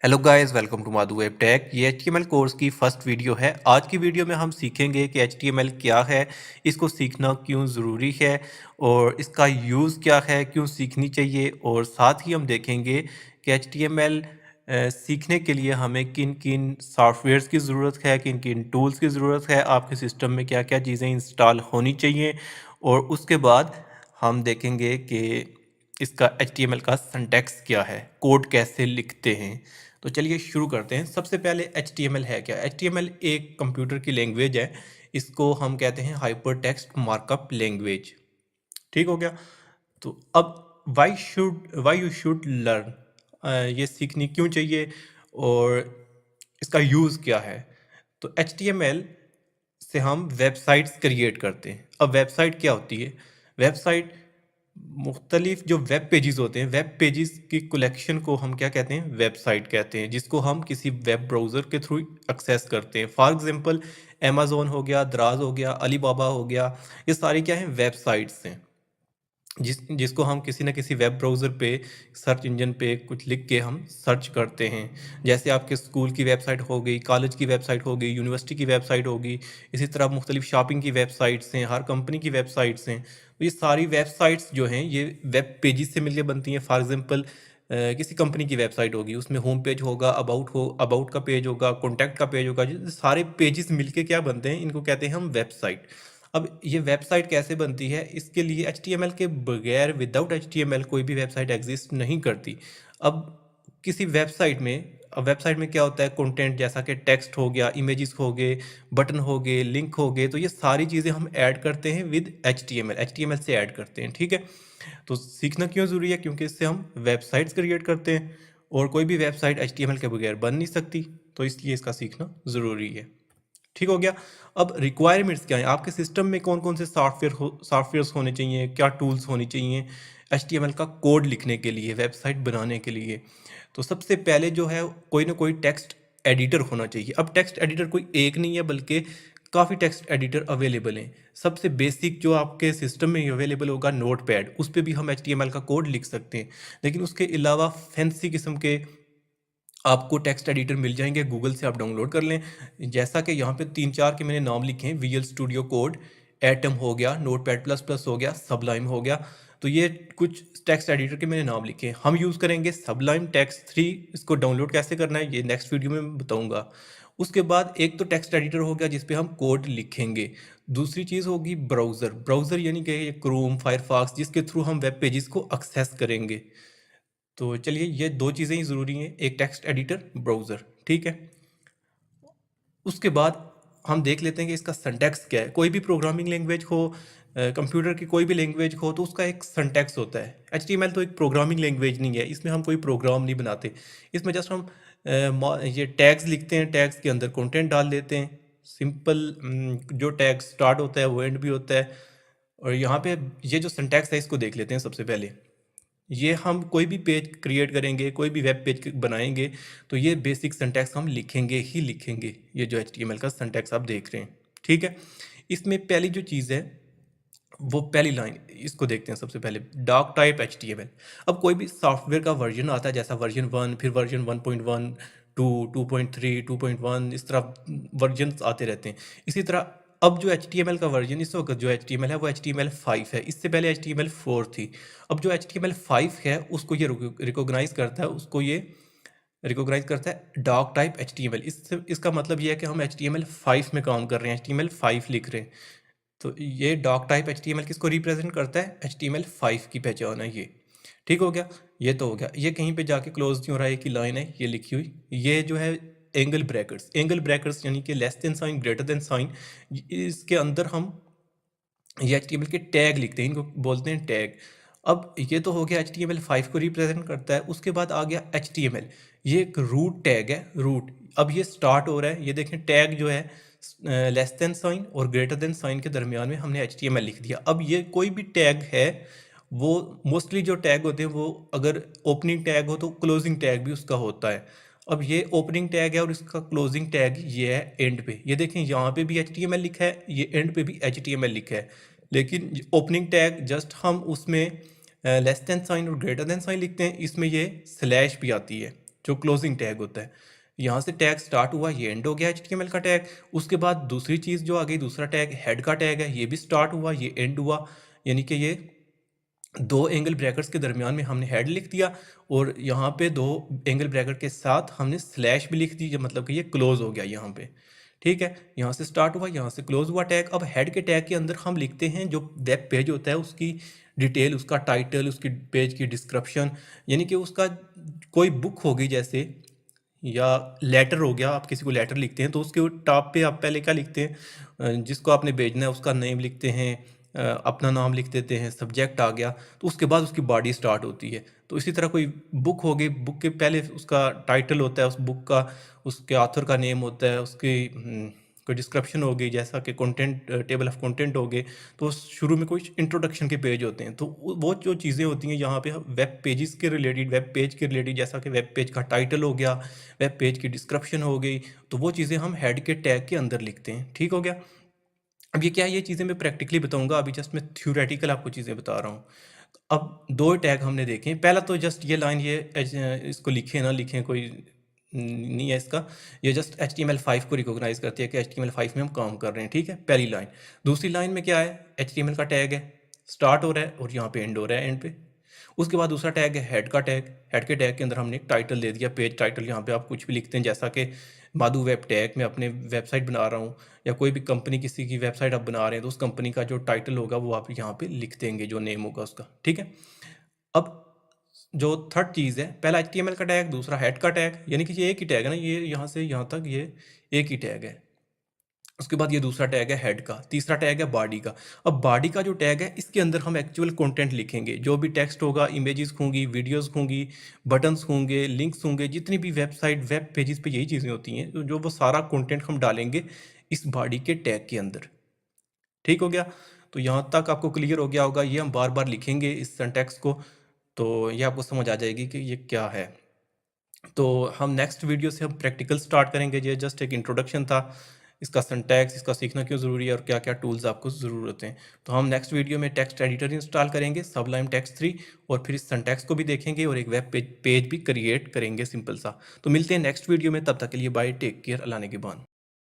Hello guys, welcome to Madhu web tech. ये HTML course की first video है। आज की वीडियो में हम सीखेंगे कि एचटीएमएल क्या है, इसको सीखना क्यों ज़रूरी है और इसका यूज़ क्या है, क्यों सीखनी चाहिए। और साथ ही हम देखेंगे कि एचटीएमएल सीखने के लिए हमें किन किन सॉफ्टवेयर्स की ज़रूरत है, किन किन टूल्स की ज़रूरत है, आपके सिस्टम में क्या क्या चीज़ें इंस्टॉल होनी चाहिए। और उसके बाद हम देखेंगे कि इसका एचटीएमएल का सिंटैक्स क्या है, कोड कैसे लिखते हैं। तो चलिए शुरू करते हैं। सबसे पहले एचटीएमएल है क्या? एचटीएमएल एक कंप्यूटर की लैंग्वेज है। इसको हम कहते हैं हाइपर टेक्स्ट मार्कअप लैंग्वेज। ठीक हो गया। तो अब वाई यू शुड लर्न, ये सीखनी क्यों चाहिए और इसका यूज़ क्या है। तो एचटीएमएल से हम वेबसाइट्स क्रिएट करते हैं। अब वेबसाइट क्या होती है? वेबसाइट मुख्तलिफ जो वेब पेजेस होते हैं, वेब पेजेस की कलेक्शन को हम क्या कहते हैं? वेबसाइट कहते हैं, जिसको हम किसी वेब ब्राउज़र के थ्रू एक्सेस करते हैं। फॉर एग्जांपल अमेज़न हो गया, दराज हो गया, अलीबाबा हो गया, ये सारी क्या हैं? वेबसाइट्स हैं जिसको हम किसी न किसी वेब ब्राउज़र पे सर्च इंजन पे कुछ लिख के हम सर्च करते हैं। जैसे आपके स्कूल की वेबसाइट हो गई, कॉलेज की वेबसाइट हो गई, यूनिवर्सिटी की वेबसाइट होगी। इसी तरह मुख्तलिफ शॉपिंग की वेबसाइट्स हैं, हर कंपनी की वेबसाइट्स हैं। तो ये सारी वेबसाइट्स जो हैं ये वेब पेजेस से मिलकर बनती हैं। फॉर एग्जांपल किसी कंपनी की वेबसाइट होगी, उसमें होम पेज होगा, अबाउट का पेज होगा, कॉन्टैक्ट का पेज होगा। ये सारे पेजेस मिलके क्या बनते हैं? इनको कहते हैं हम वेबसाइट। अब ये वेबसाइट कैसे बनती है? इसके लिए एचटीएमएल के बगैर, विदाउट एचटीएमएल कोई भी वेबसाइट एग्जिस्ट नहीं करती। अब किसी वेबसाइट में क्या होता है? कंटेंट, जैसा कि टेक्स्ट हो गया, इमेजेस हो गए, बटन हो गए, लिंक हो गए। तो ये सारी चीज़ें हम ऐड करते हैं विद एचटीएमएल से ऐड करते हैं। ठीक है। तो सीखना क्यों ज़रूरी है? क्योंकि इससे हम वेबसाइट्स क्रिएट करते हैं और कोई भी वेबसाइट एचटीएमएल के बगैर बन नहीं सकती। तो इसलिए इसका सीखना ज़रूरी है। ठीक हो गया। अब रिक्वायरमेंट्स क्या है? आपके सिस्टम में कौन कौन से सॉफ्टवेयर्स होने चाहिए, क्या टूल्स होनी चाहिए एचटीएमएल का कोड लिखने के लिए, वेबसाइट बनाने के लिए। तो सबसे पहले जो है, कोई ना कोई टेक्स्ट एडिटर होना चाहिए। अब टेक्स्ट एडिटर कोई एक नहीं है, बल्कि काफ़ी टेक्स्ट एडिटर अवेलेबल हैं। सबसे बेसिक जो आपके सिस्टम में अवेलेबल होगा, नोटपैड, उस पर भी हम एचटीएमएल का कोड लिख सकते हैं। लेकिन उसके अलावा फैंसी किस्म के आपको टेक्स्ट एडिटर मिल जाएंगे, गूगल से आप डाउनलोड कर लें। जैसा कि यहाँ पे 3-4 के मैंने नाम लिखे हैं: विजुअल स्टूडियो कोड, एटम हो गया, नोटपैड प्लस प्लस हो गया, सबलाइम हो गया। तो ये कुछ टेक्स्ट एडिटर के मैंने नाम लिखे हैं। हम यूज़ करेंगे सबलाइम टेक्स्ट 3। इसको डाउनलोड कैसे करना है ये नेक्स्ट वीडियो में बताऊंगा। उसके बाद एक तो टेक्स्ट एडिटर हो गया जिस पे हम कोड लिखेंगे। दूसरी चीज़ होगी ब्राउज़र यानी कि क्रोम, फायरफॉक्स, जिसके थ्रू हम वेब पेजेस को एक्सेस करेंगे। तो चलिए, ये दो चीज़ें ही ज़रूरी हैं, एक टेक्स्ट एडिटर, ब्राउज़र। ठीक है। उसके बाद हम देख लेते हैं कि इसका सिंटैक्स क्या है। कोई भी प्रोग्रामिंग लैंग्वेज हो, कंप्यूटर की कोई भी लैंग्वेज हो, तो उसका एक सिंटैक्स होता है। एचटीएमएल तो एक प्रोग्रामिंग लैंग्वेज नहीं है, इसमें हम कोई प्रोग्राम नहीं बनाते। इसमें जस्ट हम ये टैग्स लिखते हैं, टैग्स के अंदर कंटेंट डाल देते हैं। सिंपल, जो टैग स्टार्ट होता है वो एंड भी होता है। और यहाँ पे ये जो सिंटैक्स है इसको देख लेते हैं सबसे पहले। ये हम कोई भी पेज क्रिएट करेंगे, कोई भी वेब पेज बनाएंगे, तो ये बेसिक सिंटैक्स हम लिखेंगे ही लिखेंगे। ये जो एचटीएमएल का सिंटैक्स आप देख रहे हैं, ठीक है। इसमें पहली जो चीज़ है वो पहली लाइन, इसको देखते हैं सबसे पहले, डॉक टाइप एचटीएमएल। अब कोई भी सॉफ्टवेयर का वर्जन आता है, जैसा वर्जन 1, फिर वर्जन 1.1, 2, 2.3, 2.1, इस तरह वर्जन आते रहते हैं। इसी तरह अब जो एचटीएमएल का वर्जन इस वक्त जो एचटीएमएल है वो एचटीएमएल 5 है। इससे पहले एचटीएमएल 4 थी। अब जो एचटीएमएल 5 है उसको ये रिकॉग्नाइज करता है, डॉक टाइप एचटीएमएल। इसका मतलब ये है कि हम एचटीएमएल 5 में काम कर रहे हैं, एचटीएमएल 5 लिख रहे हैं। तो ये डॉक टाइप एचटीएमएल किसको रिप्रेजेंट करता है? एचटीएमएल 5 की पहचान है ये। ठीक हो गया। ये तो हो गया। ये कहीं पे जाके क्लोज नहीं हो रहा है, की लाइन है ये लिखी हुई। ये जो है एंगल ब्रैकेट्स यानी कि less than sign, greater than sign, इसके अंदर हम ये एचटीएमएल के टैग लिखते हैं, इनको बोलते हैं टैग। अब ये तो हो गया एचटीएमएल 5 को रिप्रेजेंट करता है। उसके बाद आ गया एचटीएमएल, ये एक रूट टैग है, रूट। अब ये स्टार्ट हो रहा है, ये देखें टैग जो है लेस देन साइन और ग्रेटर देन साइन के दरमियान में हमने एचटीएमएल लिख दिया। अब ये कोई भी टैग है, वो मोस्टली जो टैग होते हैं वो अगर ओपनिंग टैग हो तो क्लोजिंग टैग भी उसका होता है। अब ये ओपनिंग टैग है और इसका क्लोजिंग टैग ये है एंड पे। ये देखें यहाँ पे भी एचटीएमएल लिखा है, ये एंड पे भी एचटीएमएल लिखा है। लेकिन ओपनिंग टैग जस्ट हम उसमें लेस देन साइन और ग्रेटर देन साइन लिखते हैं, इसमें ये स्लैश भी आती है। जो क्लोजिंग टैग होता है। यहाँ से टैग स्टार्ट हुआ, ये एंड हो गया HTML का टैग। उसके बाद दूसरी चीज़ जो आ गई, दूसरा टैग हेड का टैग है, ये भी स्टार्ट हुआ, ये एंड हुआ, यानी कि ये दो एंगल ब्रैकेट्स के दरमियान में हमने हेड लिख दिया और यहाँ पे दो एंगल ब्रैकेट के साथ हमने स्लैश भी लिख दी, मतलब कि ये क्लोज हो गया यहाँ पे। ठीक है, यहाँ से स्टार्ट हुआ, यहाँ से क्लोज हुआ टैग। अब हेड के टैग के अंदर हम लिखते हैं जो वेब पेज होता है उसकी डिटेल, उसका टाइटल, उसकी पेज की डिस्क्रिप्शन, यानी कि उसका कोई बुक होगी जैसे, या लेटर हो गया, आप किसी को लेटर लिखते हैं तो उसके टॉप पे आप पहले क्या लिखते हैं, जिसको आपने भेजना है उसका नेम लिखते हैं, अपना नाम लिख देते हैं, सब्जेक्ट आ गया, तो उसके बाद उसकी बॉडी स्टार्ट होती है। तो इसी तरह कोई बुक होगी, बुक के पहले उसका टाइटल होता है उस बुक का, उसके ऑथर का नेम होता है, उसकी कोई डिस्क्रिप्शन हो गई, जैसा कि कंटेंट, टेबल ऑफ कंटेंट हो गए, तो शुरू में कोई इंट्रोडक्शन के पेज होते हैं। तो वो जो चीज़ें होती हैं यहाँ पे वेब पेजेस के रिलेटेड, वेब पेज के रिलेटेड, जैसा कि वेब पेज का टाइटल हो गया, वेब पेज की डिस्क्रिप्शन हो गई, तो वो चीज़ें हम हेड के टैग के अंदर लिखते हैं। ठीक हो गया। अब ये क्या है, ये चीज़ें मैं प्रैक्टिकली बताऊंगा, अभी जस्ट मैं थ्योरेटिकल आपको चीज़ें बता रहा हूँ। अब दो टैग हमने देखे, पहला तो जस्ट ये लाइन, ये इसको लिखें ना लिखें कोई नहीं है इसका, ये जस्ट HTML5 को रिकॉग्नाइज करती है कि HTML5 में हम काम कर रहे हैं। ठीक है, पहली लाइन। दूसरी लाइन में क्या है, HTML का टैग है, स्टार्ट हो रहा है और यहाँ पे एंड हो रहा है, एंड पे। उसके बाद दूसरा टैग है हेड का टैग। हेड के टैग के अंदर हमने एक टाइटल दे दिया, पेज टाइटल। यहाँ पे आप कुछ भी लिखते हैं, जैसा कि माधु वेब टैग में अपने वेबसाइट बना रहा हूँ, या कोई भी कंपनी किसी की वेबसाइट आप बना रहे हैं तो उस कंपनी का जो टाइटल होगा वो आप यहाँ पे लिख देंगे, जो नेम होगा उसका। ठीक है। अब जो थर्ड चीज़ है, पहला HTML का टैग, दूसरा हेड का टैग, यानी कि ये एक ही टैग है ना, ये यहाँ से यहाँ तक ये एक ही टैग है। उसके बाद ये दूसरा टैग है हेड का, तीसरा टैग है बॉडी का। अब बॉडी का जो टैग है इसके अंदर हम एक्चुअल कंटेंट लिखेंगे, जो भी टेक्स्ट होगा, इमेजेस होंगी, वीडियोस होंगी, बटन्स होंगे, लिंक्स होंगे, जितनी भी वेबसाइट वेब पेजेस पे यही चीज़ें होती हैं, तो जो वो सारा कंटेंट हम डालेंगे इस बॉडी के टैग के अंदर। ठीक हो गया। तो यहाँ तक आपको क्लियर हो गया होगा, ये हम बार बार लिखेंगे इस सिंटैक्स को, तो ये आपको समझ आ जाएगी कि ये क्या है। तो हम नेक्स्ट वीडियो से हम प्रैक्टिकल स्टार्ट करेंगे। ये जस्ट एक इंट्रोडक्शन था, इसका सिंटैक्स, इसका सीखना क्यों ज़रूरी है और क्या क्या टूल्स आपको ज़रूरत हैं। तो हम नेक्स्ट वीडियो में टेक्स्ट एडिटर इंस्टॉल करेंगे, सबलाइम टेक्स्ट 3, और फिर इस सिंटैक्स को भी देखेंगे और एक वेब पेज भी क्रिएट करेंगे सिंपल सा। तो मिलते हैं नेक्स्ट वीडियो में, तब तक के लिए बाय, टेक केयर, अल्लाह ने के बाद।